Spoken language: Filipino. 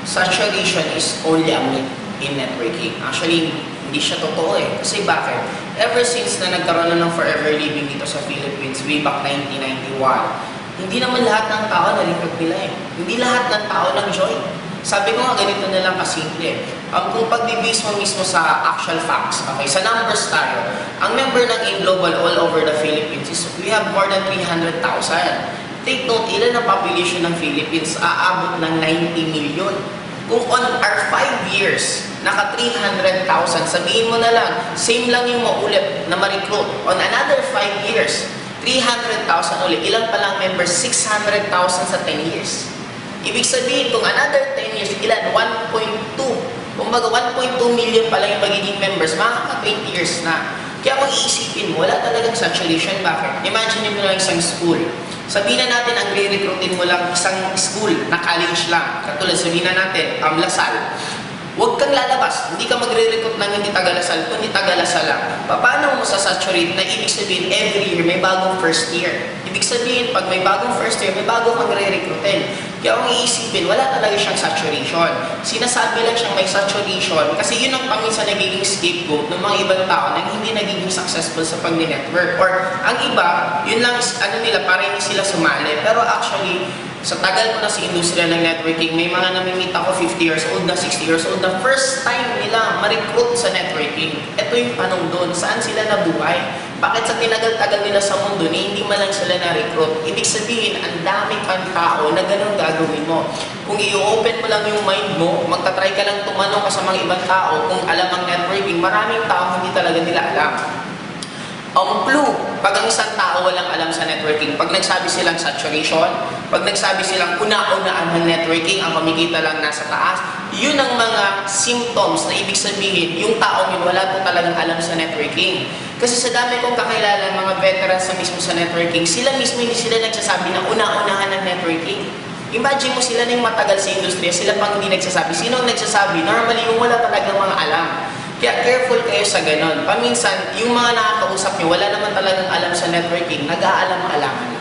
saturation is only a myth in networking. Actually, hindi siya totoo eh. Kasi bakit? Ever since na nagkaroon na ng Forever Living dito sa Philippines, way back 1991, hindi naman lahat ng tao nalipag nila eh. Hindi lahat ng tao nag-join. Sabi ko nga, ganito na lang kasimple. Kung pag-base mo mismo sa actual facts, okay, sa numbers tayo, ang member ng AIM Global all over the Philippines is we have more than 300,000. Take note, ilan ang population ng Philippines? Aabot ng 90 million. Kung on our 5 years, naka 300,000, sabihin mo na lang, same lang yung maulit na ma-recruit. On another 5 years, 300,000 ulit. Ilan pa lang members? 600,000 sa 10 years. Ibig sabihin, kung another 10 years, ilan? 1.2. Kumbaga, 1.2 million pa lang yung magiging members, makaka 20 years na. Kaya kung iisipin mo, wala talagang saturation. Bakit? Imagine mo lang isang school. Sabihin na natin, ang re-recruitin mo lang isang school na college lang. Katulad, sabihin na natin, Lasal. Huwag kang lalabas. Hindi ka magre-recruit ng hindi taga-Lasal, kundi taga-Lasal lang. Paano mo sasaturate na ibig sabihin every year may bagong first year? Ibig sabihin, pag may bagong first year, may bagong kang re-recruitin. Kaya kung iisipin, wala talaga siyang saturation. Sinasabi lang siyang may saturation kasi yun ang paminsan nagiging scapegoat ng mga ibang tao na hindi nagiging successful sa pag-network. Or ang iba, yun lang, nila, para hindi sila sumali. Pero actually, sa tagal ko na sa industriya ng networking, may mga namimit ako 50 years old na 60 years old na first time nila ma-recruit sa networking. Ito yung tanong doon, saan sila nabuhay? Bakit sa tinagal-tagal nila sa mundo ni hindi man lang sila na-recruit? Ibig sabihin, ang dami kang tao na ganun gagawin mo. Kung i-open mo lang yung mind mo, magta-try ka lang tumanong ka sa mga ibang tao kung alam ang networking, maraming tao hindi talaga nila alam. Clue, pag ang isang tao walang alam sa networking, pag nagsabi silang saturation, pag nagsabi silang una-unaan ng networking, ang kumikita lang nasa taas, yun ang mga symptoms na ibig sabihin, yung tao yun wala po talagang alam sa networking. Kasi sa dami kong kakilala, mga veterans na mismo sa networking, sila mismo hindi sila nagsasabi na una-unahan ng networking. Imagine mo sila na yung matagal sa industriya, sila pang hindi nagsasabi. Sino ang nagsasabi? Normally, yung wala talagang mga alam. Kaya careful kayo sa ganon. Paminsan, yung mga nakakausap nyo, wala naman talagang alam sa networking, nag-aalam-alaman.